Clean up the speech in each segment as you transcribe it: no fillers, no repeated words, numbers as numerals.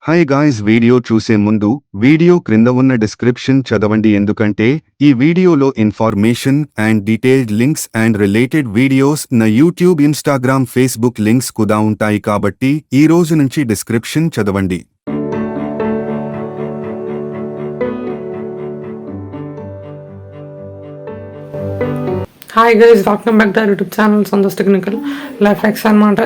Hi guys, video చూసే ముందు video క్రింద ఉన్న డిస్క్రిప్షన్ చదవండి, ఎందుకంటే ఈ వీడియోలో information and detailed links and related videos నా యూట్యూబ్, ఇన్స్టాగ్రామ్, ఫేస్బుక్ లింక్స్ కూడా ఉంటాయి. కాబట్టి ఈ రోజు నుంచి డిస్క్రిప్షన్ చదవండి. Hi guys, welcome back to YouTube channel Santosh technical life X అనమాట.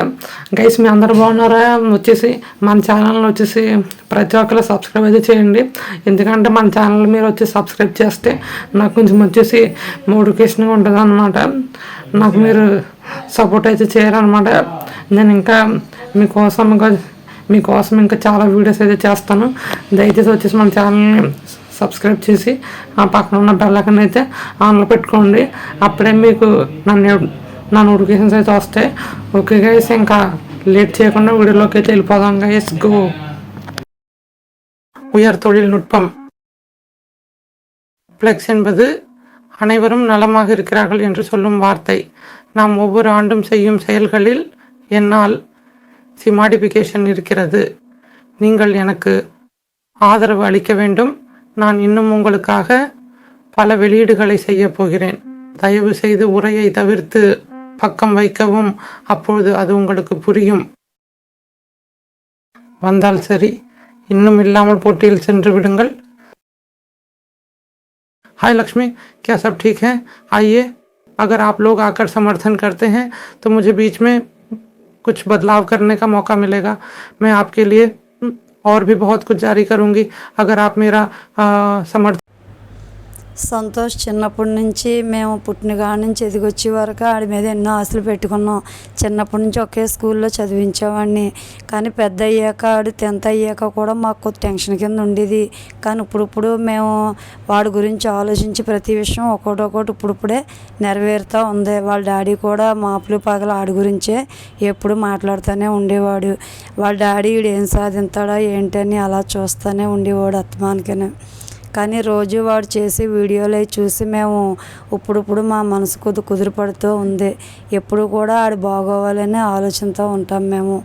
గైస్, మీ అందరు బాగున్నారా? వచ్చేసి మన ఛానల్ని వచ్చేసి ప్రతి ఒక్కరు సబ్స్క్రైబ్ అయితే చేయండి. ఎందుకంటే మన ఛానల్ మీరు వచ్చి సబ్స్క్రైబ్ చేస్తే నాకు కొంచెం వచ్చేసి మోటివేషన్గా ఉంటుంది అనమాట. నాకు మీరు సపోర్ట్ అయితే చేయాలన్నమాట. నేను ఇంకా మీకోసం ఇంకా చాలా వీడియోస్ అయితే చేస్తాను. దయచేసి వచ్చేసి మన ఛానల్ని సబ్స్క్రైబ్ చేసి ఆ పక్కన ఉన్న బెల్ ఐకాన్ అయితే ఆన్లో పెట్టుకోండి. అప్పుడే మీకు నా నోటిఫికేషన్స్ అయితే వస్తాయి. ఓకే గైస్, ఇంకా లేట్ చేయకుండా వీడియోలోకి అయితే వెళ్ళిపోదాం. Guys, go. உயர் தொழில்நுட்பம். ஃப்ளெக்ஸ் என்பது அனைவரும் நலமாக இருக்கிறார்கள் என்று சொல்லும் வார்த்தை. நாம் ஒவ்வொரு ஆண்டும் செய்யும் செயல்களில் என்னால் சிமாடிஃபிகேஷன் இருக்கிறது. நீங்கள் எனக்கு ஆதரவு அளிக்க வேண்டும். நான் இன்னும் உங்களுக்காக பல வெளியீடுகளை செய்ய போகிறேன். தயவு செய்து உரையை தவிர்த்து பக்கம் வைக்கவும், அப்பொழுது அது உங்களுக்கு புரியும். வந்தால் சரி, இன்னும் இல்லாமல் போட்டியில் சென்று விடுங்கள். हाय लक्ष्मी, क्या सब ठीक है? आइए, अगर आप लोग आकर समर्थन करते हैं तो मुझे बीच में कुछ बदलाव करने का मौका मिलेगा. मैं आपके लिए और भी बहुत कुछ जारी करूँगी अगर आप मेरा समर्थन. సంతోష్ చిన్నప్పటి నుంచి మేము పుట్టిన కాడ నుంచి ఎదిగొచ్చే వరకు ఆడి మీద ఎన్నో ఆశలు పెట్టుకున్నాం. చిన్నప్పటి నుంచి ఒకే స్కూల్లో చదివించేవాడిని. కానీ పెద్ద అయ్యాక ఆడు 10th అయ్యాక కూడా మాకు టెన్షన్ కింద ఉండేది. కానీ ఇప్పుడు మేము వాడి గురించి ఆలోచించి ప్రతి విషయం ఒక్కొక్కటి ఇప్పుడిప్పుడే నెరవేరుతూ ఉంది. వాళ్ళ డాడీ కూడా మాపులు పగల ఆడి గురించే ఎప్పుడు మాట్లాడుతూనే ఉండేవాడు. వాళ్ళ డాడీ వీడు ఏం సాధించాడా ఏంటని అలా చూస్తూనే ఉండేవాడు అత్తమానికనే. కానీ రోజు వాడు చేసి వీడియోలు చూసి మేము ఇప్పుడు మా మనసు కుదురుపడుతూ ఉంది. ఎప్పుడు కూడా ఆడు బాగోవాలనే ఆలోచనతో ఉంటాం మేము.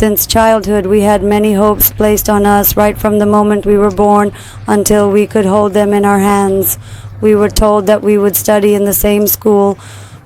Since childhood, we had many hopes placed on us right from the moment we were born until we could hold them in our hands. We were told that we would study in the same school.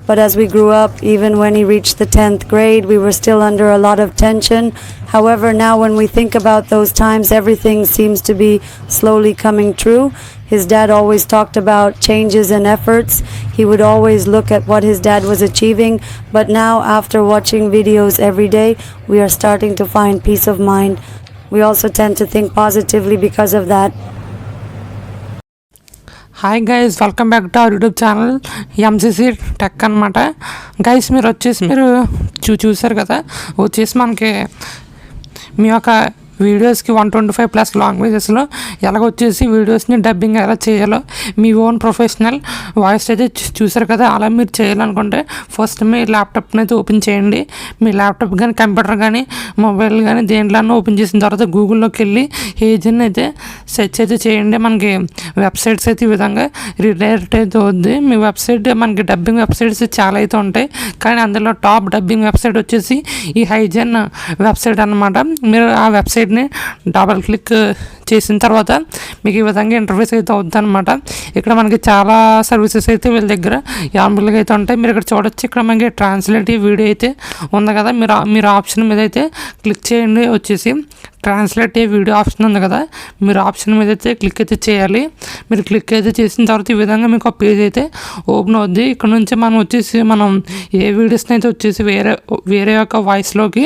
But as we grew up, even when he reached the 10th grade, we were still under a lot of tension. However, now when we think about those times, everything seems to be slowly coming true. His dad always talked about changes and efforts. He would always look at what his dad was achieving. But now, after watching videos every day, we are starting to find peace of mind. We also tend to think positively because of that. Hi guys, welcome back to our YouTube channel MCC tech అనమాట. Guys, మీరు చూసారు కదా, వచ్చేసి మనకి మీ యొక్క వీడియోస్కి 125+ లాంగ్వేజెస్లో ఎలాగొచ్చేసి వీడియోస్ని dubbing ఎలా చేయాలో మీ ఓన్ ప్రొఫెషనల్ వాయిస్ అయితే చూసారు కదా. అలా మీరు చేయాలనుకుంటే ఫస్ట్ మీ ల్యాప్టాప్ని అయితే ఓపెన్ చేయండి. మీ ల్యాప్టాప్ కానీ కంప్యూటర్ కానీ మొబైల్ కానీ దేంట్లో ఓపెన్ చేసిన తర్వాత గూగుల్లోకి వెళ్ళి ఏజెన్ అయితే సెర్చ్ అయితే చేయండి. మనకి వెబ్సైట్స్ అయితే ఈ విధంగా రిడైరెక్ట్ అయితే అవుద్ది. మీ వెబ్సైట్ మనకి డబ్బింగ్ వెబ్సైట్స్ చాలా అయితే ఉంటాయి, కానీ అందులో టాప్ డబ్బింగ్ వెబ్సైట్ వచ్చేసి ఈ హైజెన్ వెబ్సైట్ అనమాట. మీరు ఆ వెబ్సైట్ డబల్ క్లిక్ చేసిన తర్వాత మీకు ఈ విధంగా ఇంటర్ఫేస్ అయితే అవుద్ది అనమాట. ఇక్కడ మనకి చాలా సర్వీసెస్ అయితే వీళ్ళ దగ్గర యాభైగా అయితే ఉంటాయి. మీరు ఇక్కడ చూడొచ్చు, ఇక్కడ మనకి ట్రాన్స్లేట్ వీడియో అయితే ఉంది కదా, మీరు ఆప్షన్ మీద అయితే క్లిక్ చేయండి. వచ్చేసి ట్రాన్స్లేట్ వీడియో ఆప్షన్ ఉంది కదా, మీరు ఆప్షన్ మీద అయితే క్లిక్ అయితే చేయాలి. మీరు క్లిక్ అయితే చేసిన తర్వాత ఈ విధంగా మీకు ఒక పేజ్ అయితే ఓపెన్ అవుద్ది. ఇక్కడ నుంచి మనం ఏ వీడియోస్ని అయితే వచ్చేసి వేరే యొక్క వాయిస్లోకి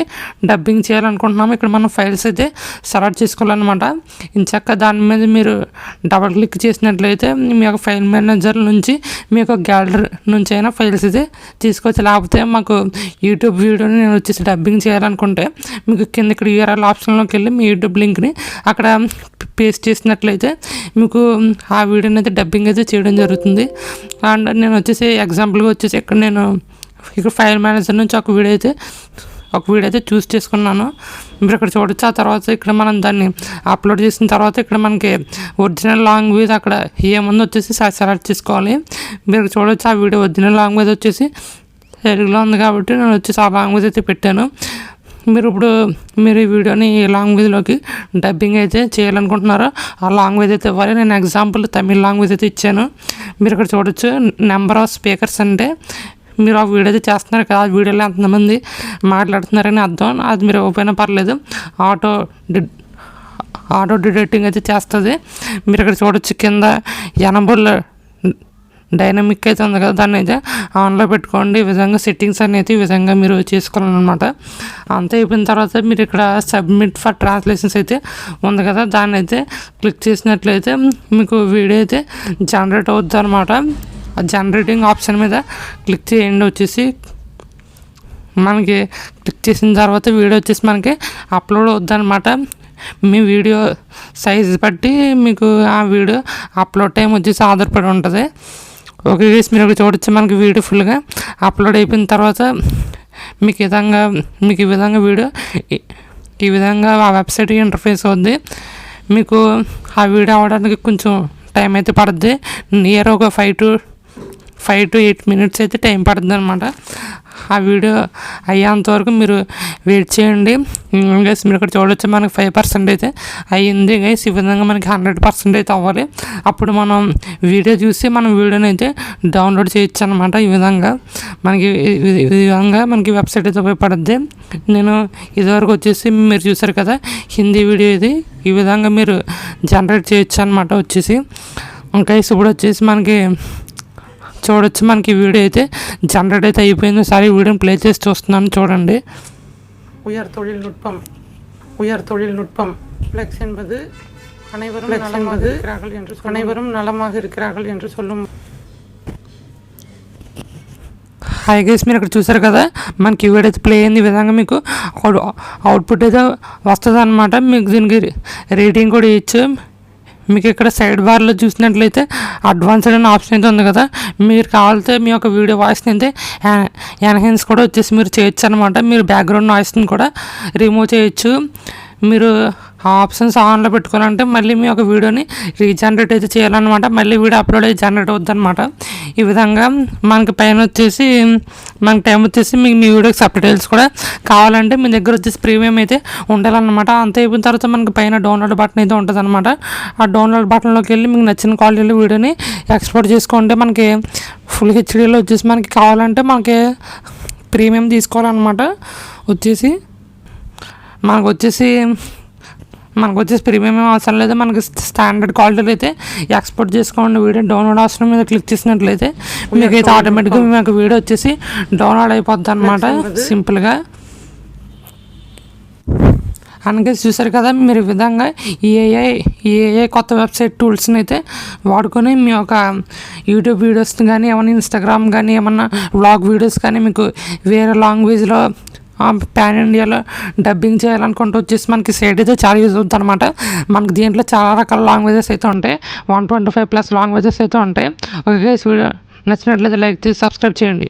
డబ్బింగ్ చేయాలనుకుంటున్నాము. ఇక్కడ మనం ఫైల్స్ అయితే సెలెక్ట్ చేసుకోవాలన్నమాట. ఇంచక్క దాని మీద మీరు డబల్ క్లిక్ చేసినట్లయితే మీ యొక్క ఫైల్ మేనేజర్ నుంచి మీ యొక్క గ్యాలరీ నుంచి అయినా ఫైల్స్ అయితే తీసుకోవచ్చు. లేకపోతే మాకు యూట్యూబ్ వీడియోని నేను వచ్చేసి డబ్బింగ్ చేయాలనుకుంటే మీకు కింద ఇక్కడ URL ఆప్షన్లోకి వెళ్ళి మీ యూట్యూబ్ లింక్ని అక్కడ పేస్ట్ చేసినట్లయితే మీకు ఆ వీడియోని అయితే డబ్బింగ్ అయితే చేయడం జరుగుతుంది. అండ్ నేను వచ్చేసి ఎగ్జాంపుల్గా వచ్చేసి ఇక్కడ ఫైల్ మేనేజర్ నుంచి ఒక వీడియో అయితే చూస్ చేసుకున్నాను. మీరు ఇక్కడ చూడొచ్చు. ఆ తర్వాత ఇక్కడ మనం దాన్ని అప్లోడ్ చేసిన తర్వాత ఇక్కడ మనకి ఒరిజినల్ లాంగ్వేజ్ అక్కడ ఏముందో వచ్చేసి సెలెక్ట్ చేసుకోవాలి. మీరు చూడొచ్చు, ఆ వీడియో ఒరిజినల్ లాంగ్వేజ్ వచ్చేసి తెలుగులో ఉంది కాబట్టి నేను వచ్చేసి ఆ లాంగ్వేజ్ అయితే పెట్టాను. మీరు ఈ వీడియోని ఏ లాంగ్వేజ్లోకి డబ్బింగ్ అయితే చేయాలనుకుంటున్నారో ఆ లాంగ్వేజ్ అయితే ఇవ్వాలి. నేను ఎగ్జాంపుల్ తమిళ్ లాంగ్వేజ్ అయితే ఇచ్చాను. మీరు ఇక్కడ చూడొచ్చు నెంబర్ ఆఫ్ స్పీకర్స్ అంటే మీరు ఆ వీడియో అయితే చేస్తున్నారు కదా, ఆ వీడియోలో ఎంతమంది మాట్లాడుతున్నారని అర్థం. అది మీరు ఇవ్వకపోయినా పర్లేదు, ఆటో డిటెక్టింగ్ అయితే చేస్తుంది. మీరు ఇక్కడ చూడొచ్చు కింద ఎనబుల్ డైనమిక్ అయితే ఉంది కదా, దాన్ని అయితే ఆన్లో పెట్టుకోండి. ఈ విధంగా సెట్టింగ్స్ అనేది ఈ విధంగా మీరు చేసుకోవాలన్నమాట. అంతా అయిపోయిన తర్వాత మీరు ఇక్కడ సబ్మిట్ ఫర్ ట్రాన్స్లేషన్స్ అయితే ఉంది కదా, దాన్ని అయితే క్లిక్ చేసినట్లయితే మీకు వీడియో అయితే జనరేట్ అవుతుంది అనమాట. ఆ జనరేటింగ్ ఆప్షన్ మీద క్లిక్ చేయండి. వచ్చేసి మనకి క్లిక్ చేసిన తర్వాత వీడియో వచ్చేసి మనకి అప్లోడ్ అవుద్ది అనమాట. మీ వీడియో సైజ్ బట్టి మీకు ఆ వీడియో అప్లోడ్ టైం వచ్చేసి ఆధారపడి ఉంటుంది. ఓకే గైస్, మీరు ఇక్కడ చూడొచ్చు మనకి వీడియో ఫుల్గా అప్లోడ్ అయిపోయిన తర్వాత మీకు ఈ విధంగా వీడియో ఈ విధంగా ఆ వెబ్సైట్ ఇంటర్ఫేస్ అవుద్ది. మీకు ఆ వీడియో అవడానికి కొంచెం టైం అయితే పడుద్ది. నియర్ ఒక 5 to 8 minutes అయితే టైం పడుతుంది అనమాట. ఆ వీడియో అయ్యేంత వరకు మీరు వెయిట్ చేయండి. గైస్ మీరు ఇక్కడ చూడొచ్చు మనకి 5% అయితే అయ్యింది గైస్. ఈ విధంగా మనకి 100% అయితే అవ్వాలి. అప్పుడు మనం వీడియో చూసి మనం వీడియోని అయితే డౌన్లోడ్ చేయొచ్చు అనమాట. ఈ విధంగా మనకి వెబ్సైట్ అయితే ఉపయోగపడుద్ది. నేను ఇదివరకు వచ్చేసి మీరు చూసారు కదా హిందీ వీడియో, ఇది ఈ విధంగా మీరు జనరేట్ చేయొచ్చు అనమాట. వచ్చేసి గైస్ ఇప్పుడు వచ్చేసి మనకి చూడొచ్చు మనకి వీడియో అయితే జనరేట్ అయితే అయిపోయింది. సరే వీడియోని ప్లే చేసి చూస్తున్నాను, చూడండి. உயர் தொழில்நுட்பம் ஃப்ளெக்ஸ் என்பது அனைவரும் நலமாக இருக்கிறார்கள் என்று சொல்லும். హాయ్ గైస్, మీరు ఇక్కడ చూసారు కదా మనకి వీడియో అయితే ప్లే అయింది. ఈ విధంగా మీకు అవుట్పుట్ అయితే వస్తుంది అనమాట. మీకు దీనికి రేటింగ్ కూడా ఇచ్చు. మీకు ఇక్కడ సైడ్ బార్లో చూసినట్లయితే అడ్వాన్స్డ్ అనే ఆప్షన్ అయితే ఉంది కదా, మీరు కావాలితే మీ యొక్క వీడియో వాయిస్ని అయితే ఎన్హాన్స్ కూడా వచ్చేసి మీరు చేయొచ్చు అనమాట. మీరు బ్యాక్గ్రౌండ్ నాయిస్ని కూడా రిమూవ్ చేయొచ్చు. మీరు ఆ ఆప్షన్స్ ఆన్లో పెట్టుకోవాలంటే మళ్ళీ మీ యొక్క వీడియోని రీజనరేట్ అయితే చేయాలన్నమాట. మళ్ళీ వీడియో అప్లోడ్ అయితే జనరేట్ అవుద్ది అనమాట. ఈ విధంగా మనకి పైన వచ్చేసి మనకి టైం వచ్చేసి మీకు మీ వీడియోకి సబ్ టైటిల్స్ కూడా కావాలంటే మీ దగ్గర వచ్చేసి ప్రీమియం అయితే ఉండాలన్నమాట. అంత అయిపోయిన తర్వాత మనకి పైన డౌన్లోడ్ బటన్ అయితే ఉంటుంది అనమాట. ఆ డౌన్లోడ్ బటన్లోకి వెళ్ళి మీకు నచ్చిన క్వాలిటీలో వీడియోని ఎక్స్పోర్ట్ చేసుకోండి. మనకి ఫుల్ హెచ్డీలో వచ్చేసి మనకి కావాలంటే మనకి ప్రీమియం తీసుకోవాలన్నమాట. మనకు వచ్చేసి ప్రీమియం అవసరం లేదు. మనకి స్టాండర్డ్ క్వాలిటీలో అయితే ఎక్స్పోర్ట్ చేసుకోండి. వీడియో డౌన్లోడ్ అవసరం మీద క్లిక్ చేసినట్లయితే మీకైతే ఆటోమేటిక్గా మీకు వీడియో వచ్చేసి డౌన్లోడ్ అయిపోద్ది అనమాట సింపుల్గా. అందుకే చూసారు కదా మీరు ఈ విధంగా ఏఐ కొత్త వెబ్సైట్ టూల్స్ని అయితే వాడుకొని మీ యొక్క యూట్యూబ్ వీడియోస్ కానీ ఏమైనా ఇన్స్టాగ్రామ్ కానీ ఏమన్నా వ్లాగ్ వీడియోస్ కానీ మీకు వేరే లాంగ్వేజ్లో పాన్ ఇండియాలో డబ్బింగ్ చేయాలనుకుంటూ వచ్చేసి మనకి సైట్ అయితే చాలా యూజ్ అవుతుంది అనమాట. మనకి దీంట్లో చాలా రకాల లాంగ్వేజెస్ అయితే ఉంటాయి, 125+ లాంగ్వేజెస్ అయితే ఉంటాయి. ఓకే, వీడియో నచ్చినట్లయితే లైక్ చేసి సబ్స్క్రైబ్ చేయండి.